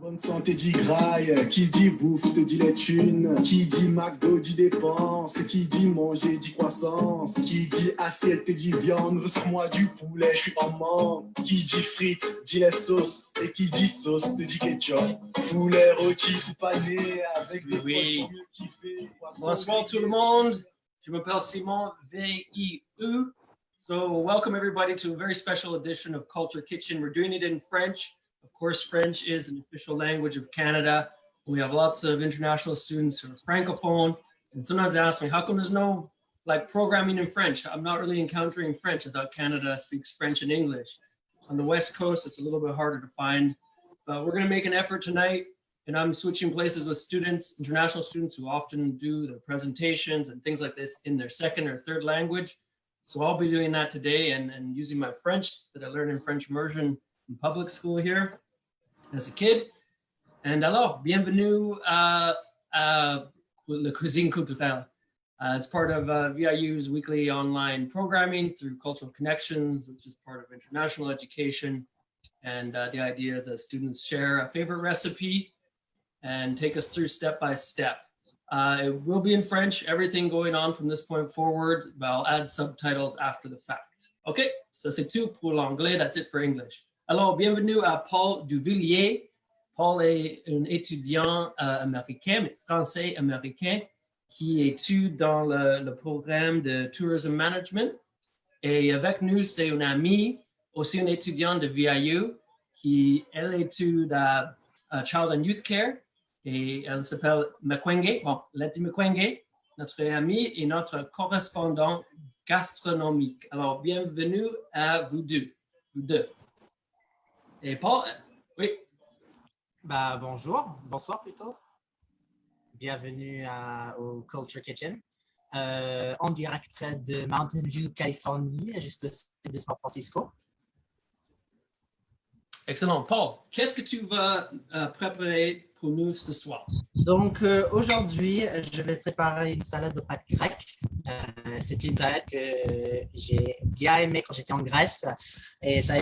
Bonne santé dit graille, qui dit bouffe te dit les thunes, qui dit McDo dit dépense, qui dit manger dit croissance, qui dit assiette te dit viande, ressors-moi du poulet, je suis en manque, qui dit frites dit les sauces, et qui dit sauce te dit ketchup, poulet rôti ou pané avec des oui. Bonsoir tout le monde, je m'appelle Simon V-I-U. So welcome everybody to a very special edition of Culture Kitchen. We're doing it in French. Of course, French is the official language of Canada. We have lots of international students who are Francophone. And sometimes they ask me, how come there's no programming in French? I'm not really encountering French. I thought Canada speaks French and English. On the West Coast, it's a little bit harder to find. But we're going to make an effort tonight. And I'm switching places with students, international students who often do their presentations and things like this in their second or third language. So I'll be doing that today and using my French that I learned in French immersion in public school here as a kid. And alors, bienvenue à La Cuisine Culturelle. It's part of VIU's weekly online programming through Cultural Connections, which is part of international education. And the idea is that students share a favorite recipe and take us through step by step. It will be in French, everything going on from this point forward, but I'll add subtitles after the fact. OK, ça c'est tout pour l'anglais, that's it for English. Alors, bienvenue à Paul Duvillier. Paul est un étudiant américain, mais français-américain, qui étudie dans le programme de Tourism Management. Et avec nous, c'est une amie, aussi une étudiante de VIU, elle étudie à Child and Youth Care, et elle s'appelle Mkwenge, Letty Mkwenge, notre amie et notre correspondant gastronomique. Alors, bienvenue à vous deux. Et Paul, oui. Bonsoir plutôt. Bienvenue au Culture Kitchen, en direct de Mountain View, Californie, juste au sud de San Francisco. Excellent. Paul, qu'est-ce que tu vas préparer pour nous ce soir? Donc, aujourd'hui, je vais préparer une salade de pâtes grecques. C'est une salade que j'ai bien aimée quand j'étais en Grèce. Et ça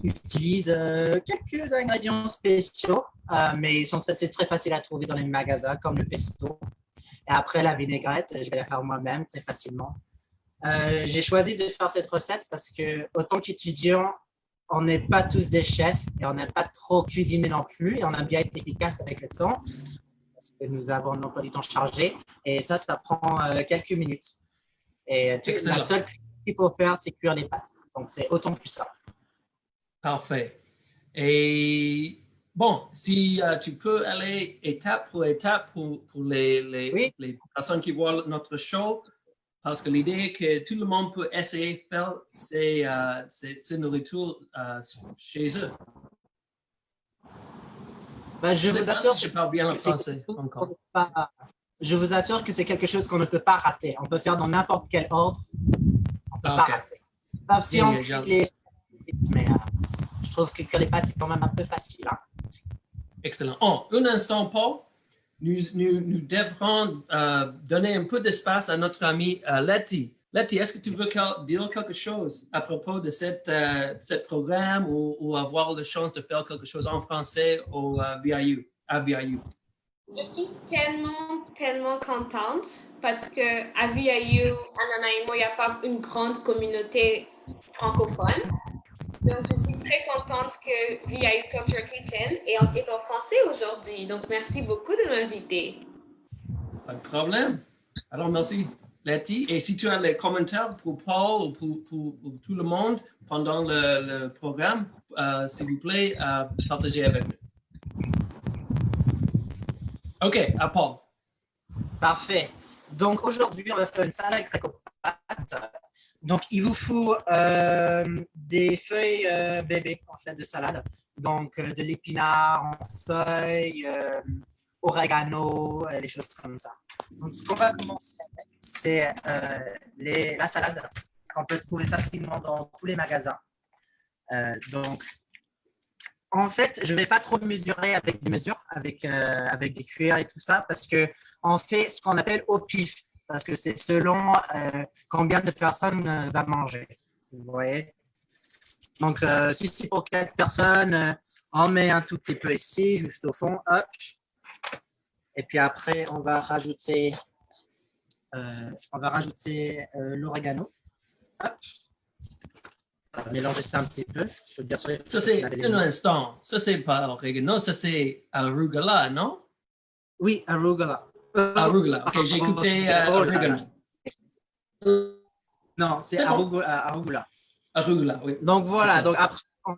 utilise quelques ingrédients spéciaux, mais c'est très facile à trouver dans les magasins, comme le pesto. Et après, la vinaigrette, je vais la faire moi-même très facilement. J'ai choisi de faire cette recette parce que, autant qu'étudiant, on n'est pas tous des chefs et on n'a pas trop cuisiné non plus et on a bien été efficace avec le temps parce que nous avons un emploi du temps chargé et ça prend quelques minutes. Et la seule chose qu'il faut faire, c'est cuire les pâtes. Donc, c'est autant que ça. Parfait. Et bon, si tu peux aller étape pour étape pour les personnes qui voient notre show, parce que l'idée est que tout le monde peut essayer de faire ces nourritures chez eux. Je vous assure je parle bien le français encore. Je vous assure que c'est quelque chose qu'on ne peut pas rater. On peut faire dans n'importe quel ordre. On ne peut pas rater. Sauf si on cuit les... Mais je trouve que cuire les pâtes, c'est quand même un peu facile. Hein. Excellent. Un instant, Paul. Nous devrons donner un peu d'espace à notre ami Letty. Letty, est-ce que tu veux dire quelque chose à propos de ce programme ou avoir la chance de faire quelque chose en français à VIU? Je suis tellement contente parce qu'à VIU, à Nanaimo, il n'y a pas une grande communauté francophone. Donc, je suis très contente que VIU Culture Kitchen est en français aujourd'hui. Donc, merci beaucoup de m'inviter. Pas de problème. Alors, merci, Letty. Et si tu as des commentaires pour Paul ou pour tout le monde pendant le programme, s'il vous plaît, partagez avec nous. OK, à Paul. Parfait. Donc, aujourd'hui, on va faire une salade grecque aux pâtes. Donc, il vous faut des feuilles bébés en fait de salade. Donc, de l'épinard en feuilles, oregano, les choses comme ça. Donc, ce qu'on va commencer avec, c'est la salade qu'on peut trouver facilement dans tous les magasins. Donc, en fait, je ne vais pas trop mesurer avec des mesures, avec des cuillères et tout ça, parce qu'on fait ce qu'on appelle au pif. Parce que c'est selon combien de personnes va manger. Vous voyez? Donc, si c'est pour 4 personnes, On met un tout petit peu ici, juste au fond. Hop. Et puis après, on va rajouter l'oregano. Hop. On va mélanger ça un petit peu. Je veux bien sûr Ça, c'est un instant. Ça, c'est pas oregano, ça, c'est arugula, non? Oui, arugula. Arugula. OK, j'ai écouté oregano. Non, c'est C'est bon. arugula. Arugula, oui. Donc voilà, donc après, on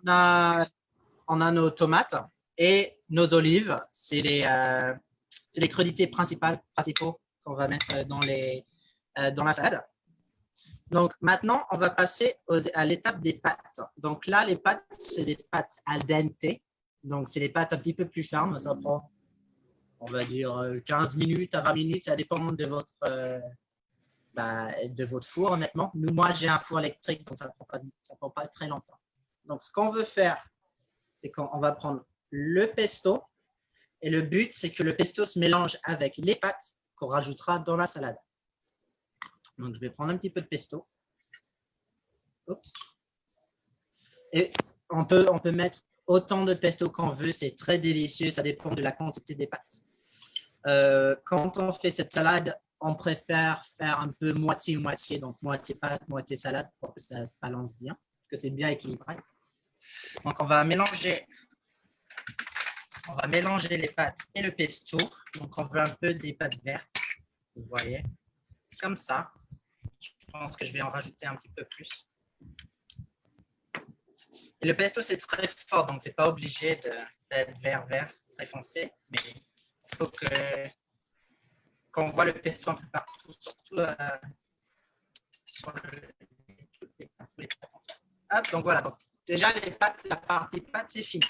a nos tomates et nos olives. C'est les crudités principaux qu'on va mettre dans la salade. Donc maintenant, on va passer à l'étape des pâtes. Donc là, les pâtes, c'est des pâtes al dente. Donc c'est des pâtes un petit peu plus fermes. Ça prend, on va dire, 15 minutes à 20 minutes. Ça dépend de votre four, honnêtement. Moi, j'ai un four électrique, donc ça ne prend pas très longtemps. Donc ce qu'on veut faire, c'est qu'on va prendre le pesto. Et le but, c'est que le pesto se mélange avec les pâtes qu'on rajoutera dans la salade. Donc, je vais prendre un petit peu de pesto. Oups. Et on peut mettre autant de pesto qu'on veut. C'est très délicieux. Ça dépend de la quantité des pâtes. Quand on fait cette salade, on préfère faire un peu moitié-moitié. Donc, moitié pâte, moitié salade pour que ça se balance bien, que c'est bien équilibré. Donc, on va mélanger les pâtes et le pesto. Donc, on veut un peu des pâtes vertes. Vous voyez, comme ça. Je pense que je vais en rajouter un petit peu plus. Et le pesto, c'est très fort, donc c'est pas obligé d'être vert, très foncé. Mais il faut qu'on voit le pesto un peu partout, surtout sur les pâtes. Hop, donc voilà. Donc, déjà, la partie pâte, c'est fini.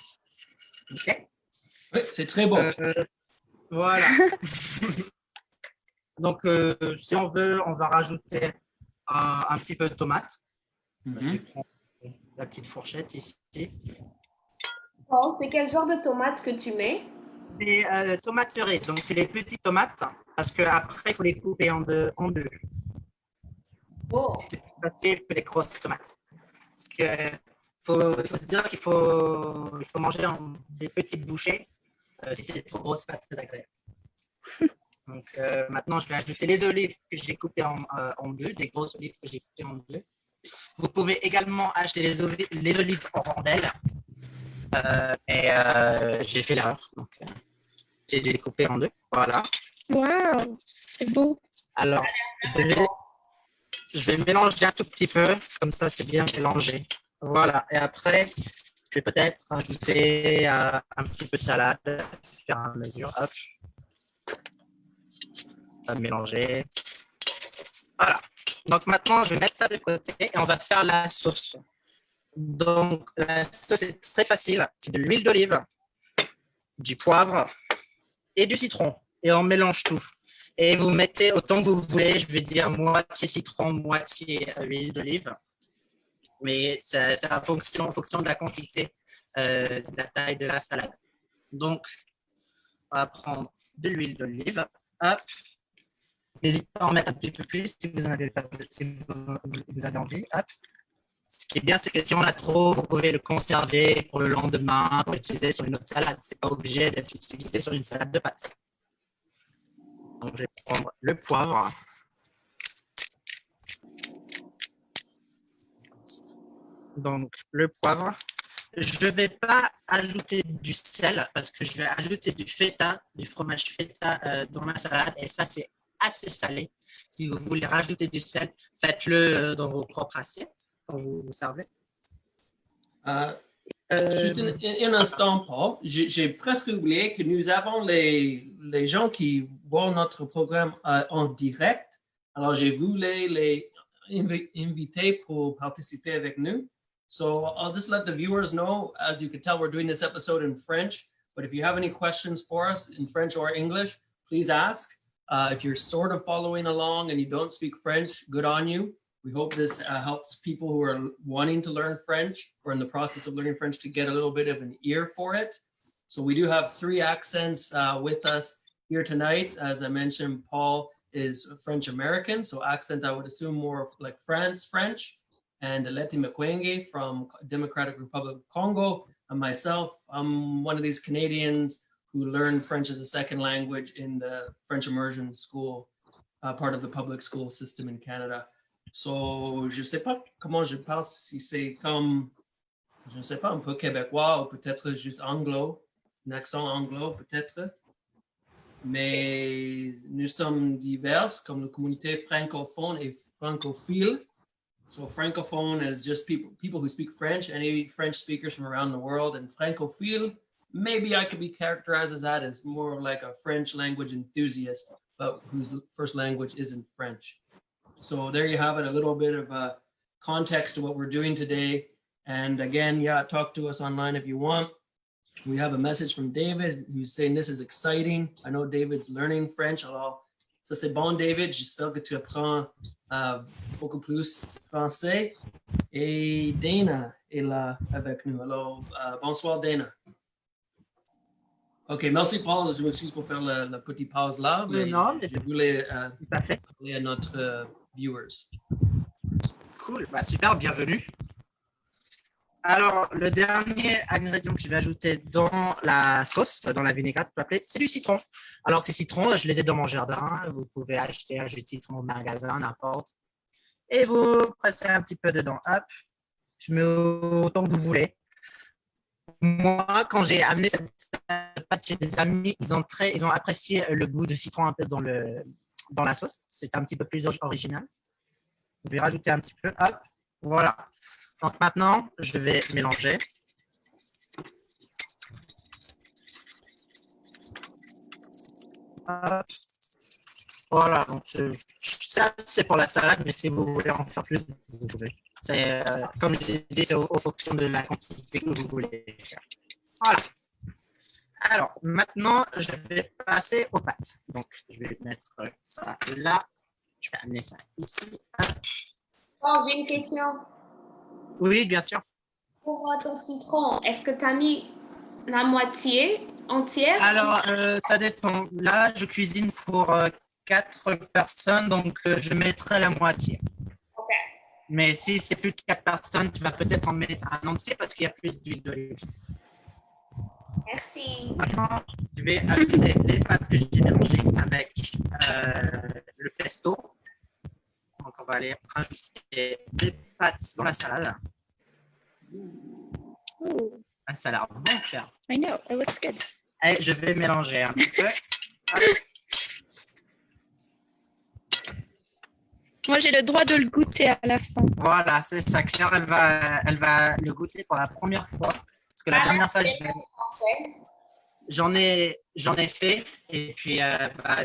OK? Oui, c'est très bon. Voilà. Donc, si on veut, on va rajouter un petit peu de tomate. Je vais prendre la petite fourchette ici. Oh, c'est quel genre de tomate que tu mets? Des tomates cerises. Donc, c'est les petites tomates parce qu'après, il faut les couper en deux. Oh, C'est plus facile que les grosses tomates. Parce que il faut se dire qu'il faut manger en des petites bouchées. Si c'est trop gros, c'est pas très agréable. Donc, maintenant, je vais ajouter les olives que j'ai coupées en deux, des grosses olives que j'ai coupées en deux. Vous pouvez également acheter les olives en rondelles. J'ai fait l'erreur. Donc, j'ai dû les couper en deux. Voilà. Wow, c'est beau. Alors, je vais mélanger un tout petit peu. Comme ça, c'est bien mélangé. Voilà. Et après, je vais peut-être ajouter un petit peu de salade. Faire à mesure. Hop. On va mélanger. Voilà. Donc maintenant, je vais mettre ça de côté et on va faire la sauce. Donc, la sauce est très facile. C'est de l'huile d'olive, du poivre et du citron. Et on mélange tout. Et vous mettez autant que vous voulez. Je vais dire moitié citron, moitié huile d'olive. Mais c'est en fonction de la quantité, de la taille de la salade. Donc, on va prendre de l'huile d'olive. Hop. N'hésitez pas à en mettre un petit peu plus si vous avez envie. Hop. Ce qui est bien, c'est que si on a trop, vous pouvez le conserver pour le lendemain, pour l'utiliser sur une autre salade. Ce n'est pas obligé d'être utilisé sur une salade de pâtes. Donc, je vais prendre le poivre. Donc, le poivre. Je ne vais pas ajouter du sel parce que je vais ajouter du feta, du fromage feta dans ma salade. Et ça, c'est assez salé. Si vous voulez rajouter du sel, faites-le dans vos propres assiettes quand vous vous servez. Juste un instant, Paul. J'ai presque oublié que nous avons les gens qui voient notre programme en direct. Alors, j'ai voulu les inviter pour participer avec nous. So I'll just let the viewers know. As you can tell, we're doing this episode in French. But if you have any questions for us in French or English, please ask. If you're sort of following along and you don't speak French, good on you. We hope this helps people who are wanting to learn French or in the process of learning French to get a little bit of an ear for it. So we do have 3 accents with us here tonight. As I mentioned, Paul is French American, so accent I would assume more like France French. And Leti Mkwenge from Democratic Republic of Congo, myself, I'm one of these Canadians who learned French as a second language in the French immersion school, part of the public school system in Canada. So, je ne sais pas comment je parle, si c'est comme, je ne sais pas, un peu québécois ou peut-être juste anglo, un accent anglo peut-être. Mais nous sommes divers comme la communauté francophone et francophile. So francophone is just people who speak French, any French speakers from around the world, and francophile, maybe I could be characterized as that as more like a French language enthusiast, but whose first language isn't French. So there you have it, a little bit of a context to what we're doing today. And again, yeah, talk to us online if you want. We have a message from David who's saying this is exciting. I know David's learning French. Alors, ça c'est bon, David. J'espère que tu apprends beaucoup plus français. Et Dana est là avec nous. Alors, bonsoir, Dana. OK, merci, Paul. Je m'excuse pour faire la petite pause là, mais je voulais parler à notre viewers. Cool, bah, super, bienvenue. Alors, le dernier ingrédient que je vais ajouter dans la sauce, dans la vinaigrette, c'est du citron. Alors, ces citrons, je les ai dans mon jardin. Vous pouvez acheter un jus de citron au magasin, n'importe. Et vous pressez un petit peu dedans. Hop, je mets autant que vous voulez. Moi, quand j'ai amené cette pâte chez des amis, ils ont apprécié le goût de citron un peu dans la sauce. C'est un petit peu plus original. Je vais rajouter un petit peu. Hop, voilà. Donc maintenant, je vais mélanger. Voilà, donc ça c'est pour la salade, mais si vous voulez en faire plus, vous pouvez. C'est comme je disais, c'est aux fonction de la quantité que vous voulez faire. Voilà. Alors maintenant, je vais passer aux pâtes. Donc je vais mettre ça là. Je vais amener ça ici. Oh, j'ai une question. Oui, bien sûr. Pour ton citron, est-ce que tu as mis la moitié entière? Alors, ça dépend. Là, je cuisine pour 4 personnes, donc je mettrai la moitié. OK. Mais si c'est plus de 4 personnes, tu vas peut-être en mettre un entier parce qu'il y a plus d'huile d'olive. Merci. Maintenant, je vais ajouter les pâtes que j'ai mélangées avec le pesto. Donc, on va aller rajouter des pâtes dans la salade. Ooh, Ça a l'air bon, cher. I know, it looks good. Et je vais mélanger un petit peu. Moi, j'ai le droit de le goûter à la fin. Voilà, c'est ça. Claire, elle va le goûter pour la première fois. Parce que la dernière fois, j'en ai fait. Et puis,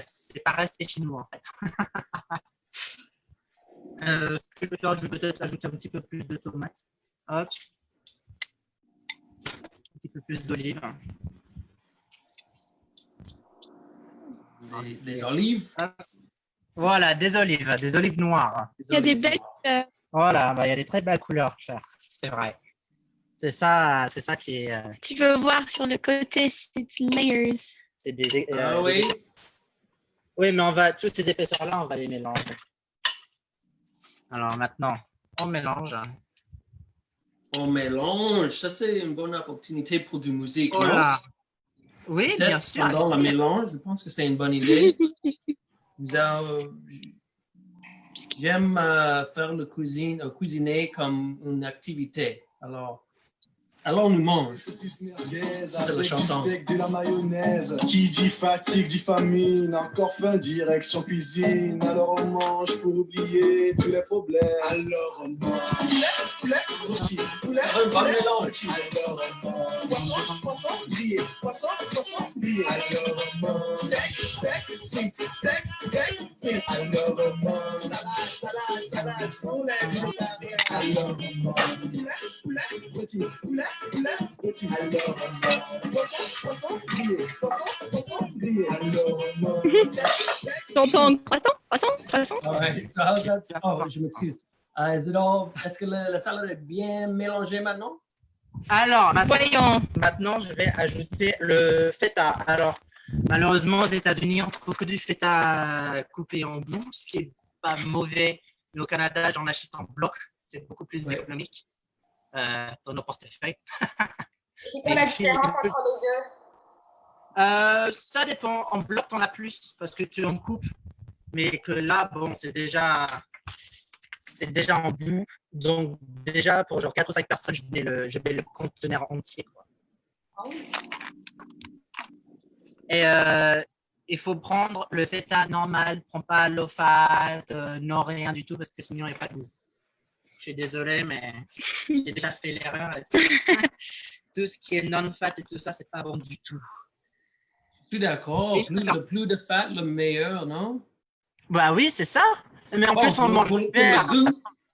c'est pas resté chez nous, en fait. Ce que je vais faire, je vais peut-être ajouter un petit peu plus de tomates. Hop. Un petit peu plus d'olives. Des olives. Voilà, des olives noires. Il y a des belles couleurs. Voilà, il y a des très belles couleurs, cher. C'est vrai. C'est ça qui est. Tu veux voir sur le côté, c'est layers. C'est des. Oui. Oui, mais toutes ces épaisseurs-là, on va les mélanger. Alors maintenant, on mélange. On mélange. Ça, c'est une bonne opportunité pour de musique, Voilà. Oui, non? bien sûr. Pendant le mélange, je pense que c'est une bonne idée. J'aime faire cuisiner comme une activité. Alors nous mange. Saucisse merguez C'est la avec chanson. du steak, de la mayonnaise. Qui dit fatigue, dit famine. Encore faim, direction cuisine. Alors on mange pour oublier tous les problèmes. Alors on mange poulet, rôti, poulet, Un bon mélange. alors on mange poisson, grillé, poisson, grillé. Alors on mange steak, frites, steak, frites. Alors on mange salade, poulet, végétarien. Alors on mange poulet, rôti, poulet, rôti. Alors on mange poisson, grillé. Alors on mange T'entends croissant? All right. So how's that? Oh, je m'excuse. Est-ce que la salade est bien mélangée maintenant? Alors, Voyons. maintenant, je vais ajouter le feta. Alors, malheureusement, aux États-Unis, on trouve que du feta coupé en bouts, ce qui n'est pas mauvais. Mais au Canada, j'en achète en bloc. C'est beaucoup plus économique dans nos portefeuilles. C'est quoi la Et puis, différence entre les deux? ça dépend. En bloc, t'en as plus parce que tu en coupes. Mais que là, bon, c'est déjà en bout. Donc, déjà, pour genre 4 ou 5 personnes, je mets le conteneur entier, quoi. Et il faut prendre le feta normal. Prends pas low fat, non, rien du tout, parce que sinon, il n'y a pas de goût. Je suis désolé, mais j'ai déjà fait l'erreur. Tout ce qui est non-fat et tout ça, c'est pas bon du tout. Je suis d'accord. Le plus de fat, le meilleur, non? Bah oui, c'est ça. Mais en plus, on mange bien.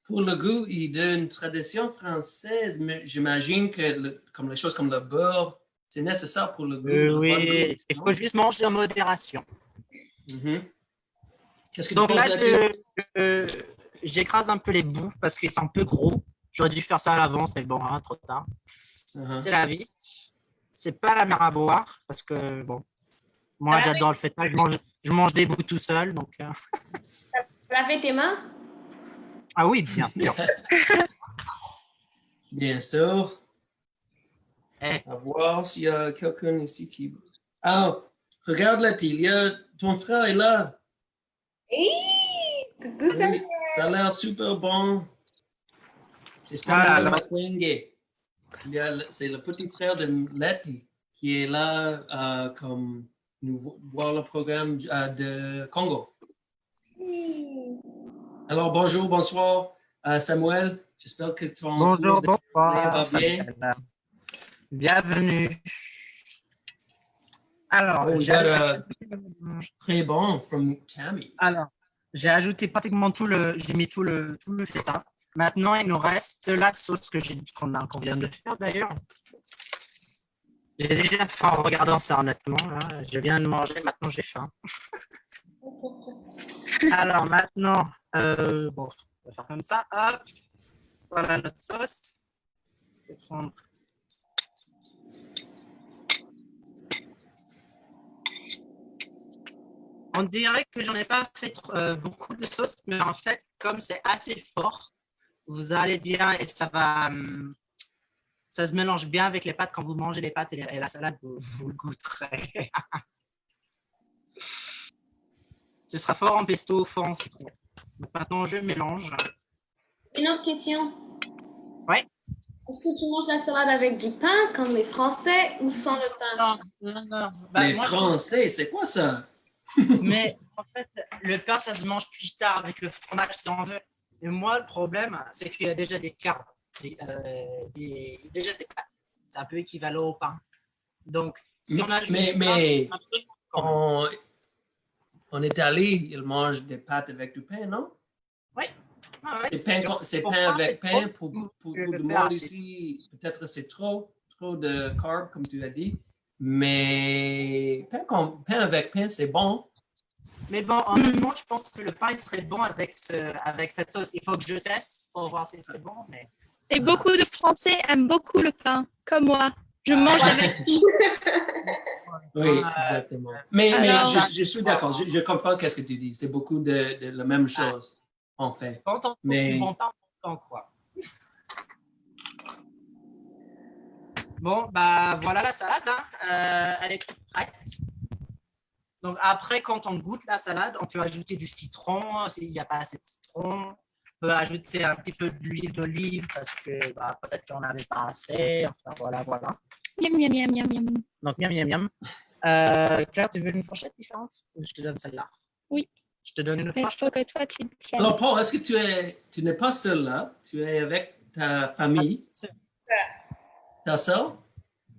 Pour le goût, il y a une tradition française, mais j'imagine que comme les choses comme le beurre, c'est nécessaire pour le goût. Oui, il faut juste manger en modération. Qu'est-ce que Donc tu penses là, là-dessus? j'écrase un peu les bouts parce qu'ils sont un peu gros. J'aurais dû faire ça à l'avance, mais bon, hein, trop tard. C'est la vie. C'est pas la mer à boire parce que, bon, moi, j'adore le feta. Je mange des bouts tout seul. Donc, Laver tes mains? Ah oui, bien sûr. Bien sûr. Eh. À voir s'il y a quelqu'un ici qui... Ah, regarde là, ton frère est là. Coucou, ça. Oui, ça a l'air super bon. C'est Voilà, Samuel Makwenge. C'est le petit frère de Letty qui est là comme nous voir le programme de Congo. Alors, bonjour, bonsoir, Samuel. J'espère que ton Bonjour, bonsoir. va bien. Bienvenue. Alors, très bon, from Tammy. Alors, j'ai ajouté pratiquement j'ai mis tout le feta. Maintenant, il nous reste la sauce qu'on vient de faire d'ailleurs. J'ai déjà faim en regardant ça, honnêtement. Là. Je viens de manger, maintenant j'ai faim. Alors maintenant, bon, on va faire comme ça. Hop, voilà notre sauce. Je vais prendre. On dirait que j'en ai pas fait beaucoup de sauce, mais en fait, comme c'est assez fort, vous allez bien et ça se mélange bien avec les pâtes. Quand vous mangez les pâtes et la salade, vous le goûterez. Ce sera fort en pesto, fort en citron. Donc maintenant, je mélange. Une autre question. Ouais. Est-ce que tu manges la salade avec du pain comme les Français ou sans le pain? Non. Les Français, c'est quoi ça? Mais en fait, le pain, ça se mange plus tard avec le fromage si on veut. Et moi, le problème, c'est qu'il y a déjà des carbs, déjà des pâtes. C'est un peu équivalent au pain. Donc, si on ajoute mais en Italie, ils mangent des pâtes avec du pain, non? Oui. Ah ouais, c'est pain avec pain. Pour le monde ici. ici, peut-être c'est trop de carbs, comme tu as dit. Mais pain avec pain, c'est bon. Mais bon, honnêtement, je pense que le pain serait bon avec cette sauce. Il faut que je teste pour voir si c'est bon. Mais... Et beaucoup de Français aiment beaucoup le pain, comme moi. Je mange avec tout. Oui, exactement. Mais je suis d'accord. Je comprends qu'est-ce que tu dis. C'est beaucoup de la même chose, en fait. Quand on mais... bon pain, on quoi. Bon, bah voilà la salade. Hein. Elle est toute prête. Donc après, quand on goûte la salade, on peut ajouter du citron. S'il n'y a pas assez de citron, on peut ajouter un petit peu d'huile d'olive parce que peut-être qu'on n'avait pas assez. Enfin, voilà. Miam, miam, miam, miam, miam. Donc, miam. Claire, tu veux une fourchette différente ou je te donne celle-là? Oui. Je te donne une Il fourchette. faut que toi, tu tiennes. Alors, Paul, est-ce que tu n'es pas seul là? Tu es avec ta famille? Ta soeur?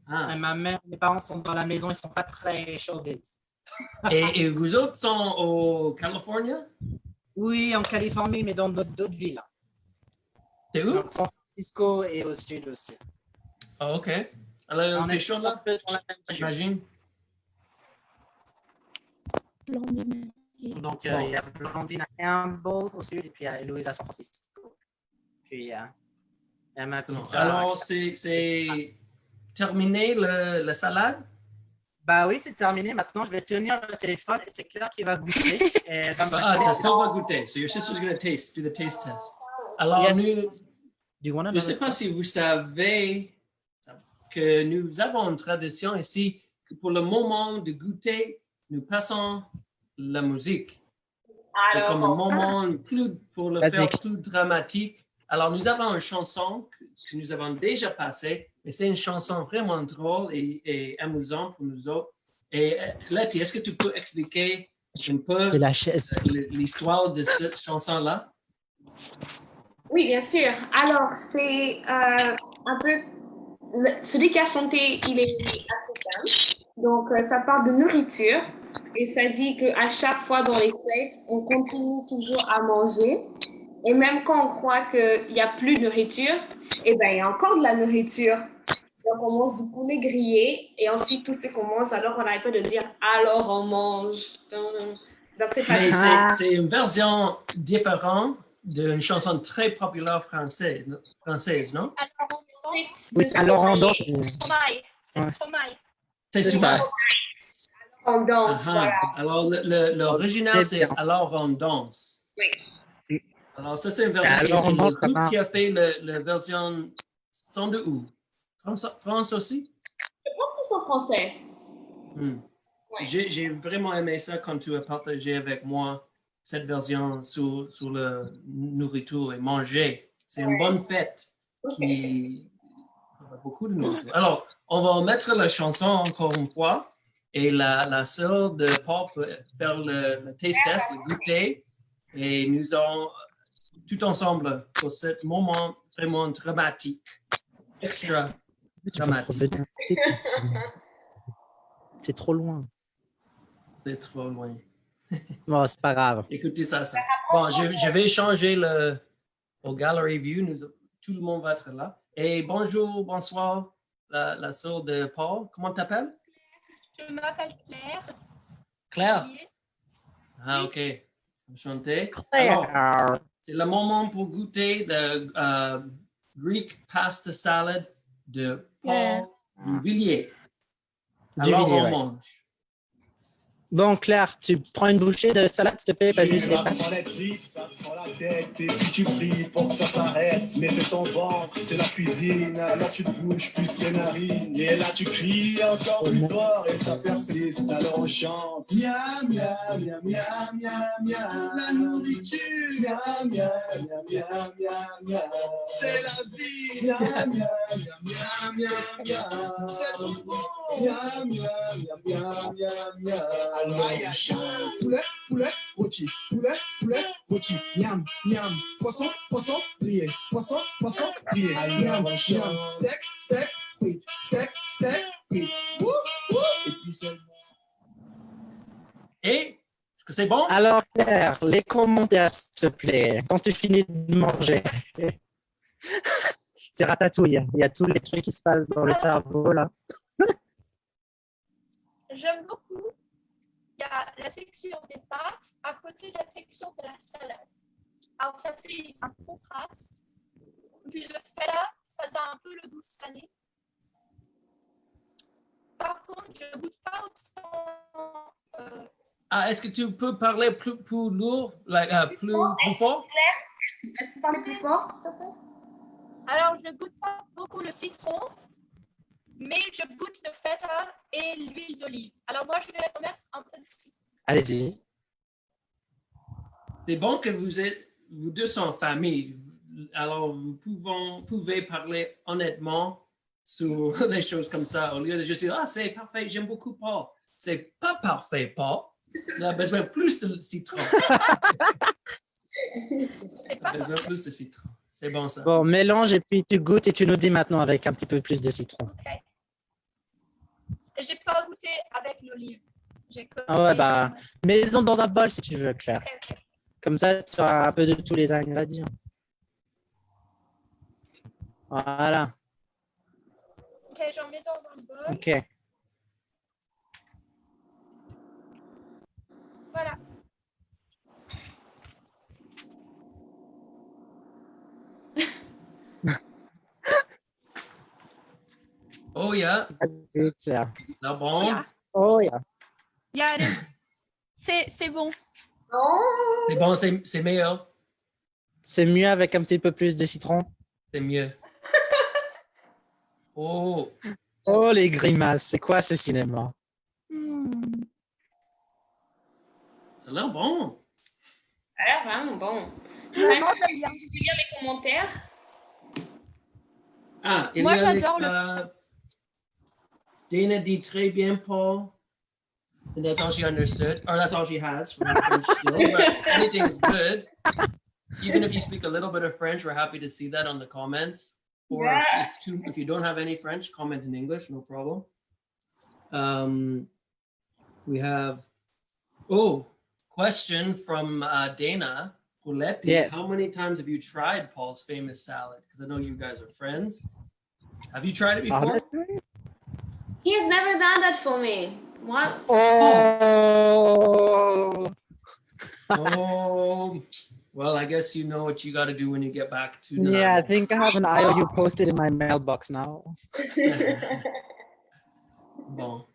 Ah. Ma mère et mes parents sont dans la maison, ils ne sont pas très showbiz. Et vous autres sont au Californie? Oui, en Californie, mais dans d'autres villes. C'est où? San Francisco et au sud aussi. Ah, OK. Alors, on est chaud là? J'imagine. Blondine. Donc, il y a Blondine à Campbell au sud et puis il y a Héloïse à San Francisco. Puis, il y a ma petite sœur. Alors, c'est terminé la salade? Bah oui, c'est terminé. Maintenant, je vais tenir le téléphone et c'est Claire qui va goûter. Ta soeur va goûter. So your sister's going to do the taste test. Alors, Yes. je ne sais pas si vous savez, que nous avons une tradition ici que pour le moment de goûter, nous passons la musique. C'est comme un moment pour le faire plus dramatique. Alors, nous avons une chanson que nous avons déjà passée, mais c'est une chanson vraiment drôle et amusante pour nous autres. Et Letty, est-ce que tu peux expliquer un peu la chaise. l'histoire de cette chanson-là? Oui, bien sûr. Alors, c'est un peu... Celui qui a chanté, il est africain. Donc, ça parle de nourriture. Et ça dit qu'à chaque fois dans les fêtes, on continue toujours à manger. Et même quand on croit qu'il n'y a plus de nourriture, eh ben, il y a encore de la nourriture. Donc, on mange du poulet grillé. Et ensuite, tout ce qu'on mange, alors on n'arrête pas de dire « alors on mange ». Donc, c'est pas... Mais c'est une version différente d'une chanson très populaire française, non? Oui, alors on danse. Stromae. C'est Ouais. Stromae. C'est ça. souvent. On danse, voilà. Alors, l'original, c'est Alors on danse. Oui. Alors, ça, c'est une version. Alors, Et on le danse groupe comment? qui a fait la version sont de où? France aussi? Je pense qu'ils sont français. Hmm. Ouais. J'ai vraiment aimé ça quand tu as partagé avec moi cette version sur la nourriture et manger. C'est une bonne fête qui a beaucoup de nourriture. Alors, on va mettre la chanson encore une fois et la sœur de Paul peut faire le taste test, le goûter et nous allons tout ensemble pour ce moment vraiment dramatique, extra dramatique. C'est trop loin. C'est trop loin. Bon, c'est pas grave. Écoutez ça. Bon, je vais changer au Gallery View. Tout le monde va être là. Et bonjour, bonsoir, la sœur de Paul. Comment t'appelles? Je m'appelle Claire. Claire. Ah, ok. Enchanté. Alors, c'est le moment pour goûter le Greek pasta salad de Paul Duvillier. Alors, Duvillier, on ouais. mange. Bon, Claire, tu prends une bouchée de salade, s'il te plaît, pas juste des Ça pâtes. prend les tripes, ça prend la tête, et puis tu pries pour que ça s'arrête. Mais c'est ton ventre, c'est la cuisine, alors tu te bouges plus les narines. Et là tu cries encore plus fort et ça persiste, alors on chante. Miam, miam, miam, miam, miam, miam. La nourriture, miam, miam, miam, miam, miam, miam. C'est la vie, miam, miam, miam, miam, miam, miam. C'est trop bon, miam, miam, miam, miam, miam, miam. Alors on chante. Poulet, poulet, rôti, poulet, poulet, rôti, miam, miam, poisson, poisson, grillé, poisson, poisson, grillé, miam, miam, steak, steak, frites, steak, steak, frites, et puis seulement. Et, est-ce que c'est bon? Alors, Claire, les commentaires, s'il te plaît, quand tu finis de manger. C'est ratatouille. Il y a tous les trucs qui se passent dans le cerveau, là. J'aime beaucoup. Il y a la texture des pâtes à côté de la texture de la salade. Alors, ça fait un contraste. Puis le feta, ça donne un peu le goût salé. Par contre, je ne goûte pas autant. Est-ce que tu peux parler plus lourd, plus fort? Est-ce que tu parles plus fort, s'il te plaît? Alors, je ne goûte pas beaucoup le citron, mais je goûte le feta et l'huile d'olive. Alors, moi, je vais remettre un peu de citron. Allez-y. C'est bon que vous deux sont en famille. Alors, vous pouvez parler honnêtement sur les choses comme ça, au lieu de juste dire « Ah, c'est parfait, j'aime beaucoup Paul ». C'est pas parfait, Paul. On a besoin de plus de citron. C'est pas besoin de plus de citron. C'est bon, ça. Bon, mélange et puis tu goûtes et tu nous dis maintenant avec un petit peu plus de citron. OK. J'ai pas goûté avec l'olive. Ah ouais, bah, mets-en dans un bol si tu veux, Claire. OK. Comme ça, tu auras un peu de tous les ingrédients. Voilà. OK, j'en mets dans un bol. OK. Voilà. Oh, yeah. Vas-y, Claire. La bombe. Yeah. Oh, yeah. Yeah, it is. C'est bon. Oh! C'est bon, c'est meilleur. C'est mieux avec un petit peu plus de citron. C'est mieux. Oh, Oh, les grimaces, c'est quoi ce cinéma? ça a l'air bon. Ça a l'air vraiment bon. Vraiment, j'aime bien. Tu peux lire les commentaires? Ah, il Moi, y a j'adore Dana dit très bien, Paul. And that's all she understood, or that's all she has from her French skills. But anything is good. Even if you speak a little bit of French, we're happy to see that on the comments. Or if you don't have any French, comment in English, no problem. We have question from Dana Poletti. Yes. How many times have you tried Paul's famous salad? Because I know you guys are friends. Have you tried it before? He has never done that for me. What? Oh! Oh, well, I guess you know what you got to do when you get back to. Yeah, I think I have an IOU posted in my mailbox now. Bon,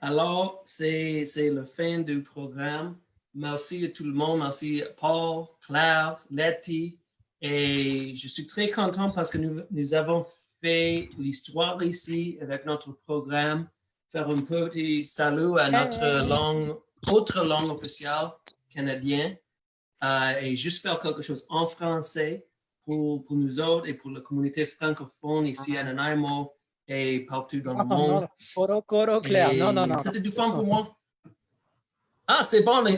alors c'est la fin du programme. Merci à tout le monde. Merci à Paul, Claire, Letty. Et je suis très content parce que nous avons fait l'histoire ici avec notre programme. Faire un petit salut à notre autre langue officielle canadienne et juste faire quelque chose en français pour nous autres et pour la communauté francophone ici à Nanaimo et partout dans le monde. Coro, Claire. Non. C'était du fun pour moi. Ah, c'est bon, la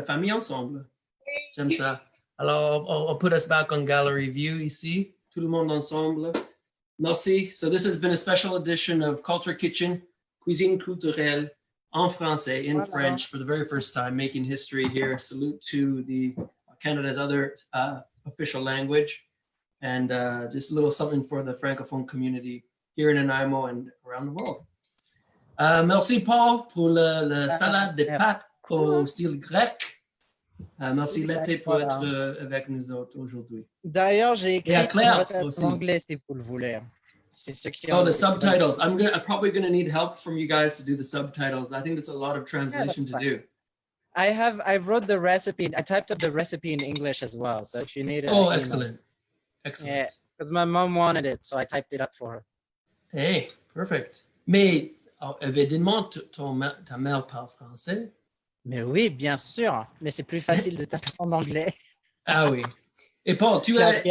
famille ensemble. J'aime ça. Alors, on put us back on gallery view ici. Tout le monde ensemble. Merci. So this has been a special edition of Culture Kitchen, Cuisine Culturelle en français, in French, for the very first time, making history here. Salute to Canada's other official language. And just a little something for the Francophone community here in Nanaimo and around the world. Merci, Paul, pour la salade de pâtes au style grec. Merci, Letty, pour être avec nous autres aujourd'hui. D'ailleurs, j'ai écrit Claire en aussi. anglais si vous le voulez. C'est ce qui Oh, the subtitles. I'm probably gonna need help from you guys to do the subtitles. I think it's a lot of translation to do. I wrote the recipe. I typed up the recipe in English as well. So if you need it. Oh, excellent. Excellent. Yeah, because my mom wanted it, so I typed it up for her. Hey, perfect. Mais évidemment, ta mère parle français. Mais oui, bien sûr. Mais c'est plus facile de taper en anglais. Ah oui. Et Paul, tu as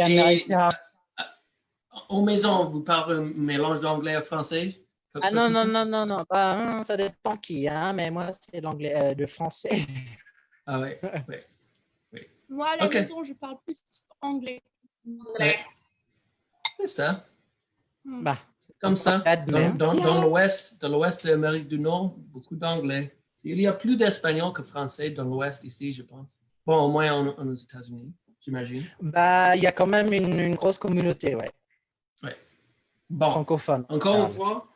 aux maisons, vous parlez un mélange d'anglais et français? Ah non. Bah, ça dépend qui, hein, mais moi, c'est l'anglais, le français. Ah oui. Moi, à la maison, je parle plus anglais. Ouais. C'est ça. Bah, comme ça. Dans l'ouest de l'Amérique du Nord, beaucoup d'anglais. Il y a plus d'espagnol que français dans l'ouest ici, je pense. Bon, au moins aux États-Unis, j'imagine. Bah, il y a quand même une grosse communauté, ouais. Ouais. Bon. Francophone. Encore une fois,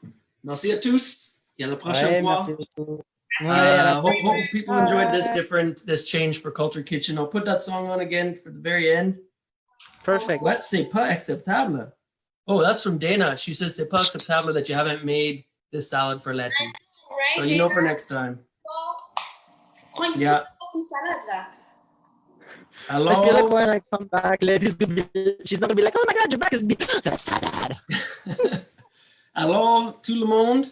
merci à tous. Et à la prochaine fois. Merci beaucoup. Hope people enjoyed this change for Culture Kitchen. I'll put that song on again for the very end. Perfect. What? C'est pas acceptable. Oh, that's from Dana. She says c'est pas acceptable that you haven't made this salad for Letty. Right, so you know for next time. Yeah. Hello. I feel like when I come back, Letty's gonna be, she's not gonna be like, oh my God, you're back. It's gonna be that salad. Alors, tout le monde.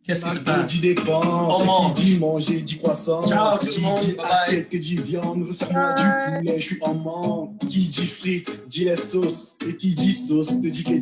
Qu'est-ce qui se passe? Qui dit dépense, qui dit manger, dit croissance. Ciao, tout qui le monde. dit Bye assiette, dit viande, resserre-moi du poulet, je suis en manque. Qui dit frites, dit les sauces. Et qui dit sauce, te dit ketchup.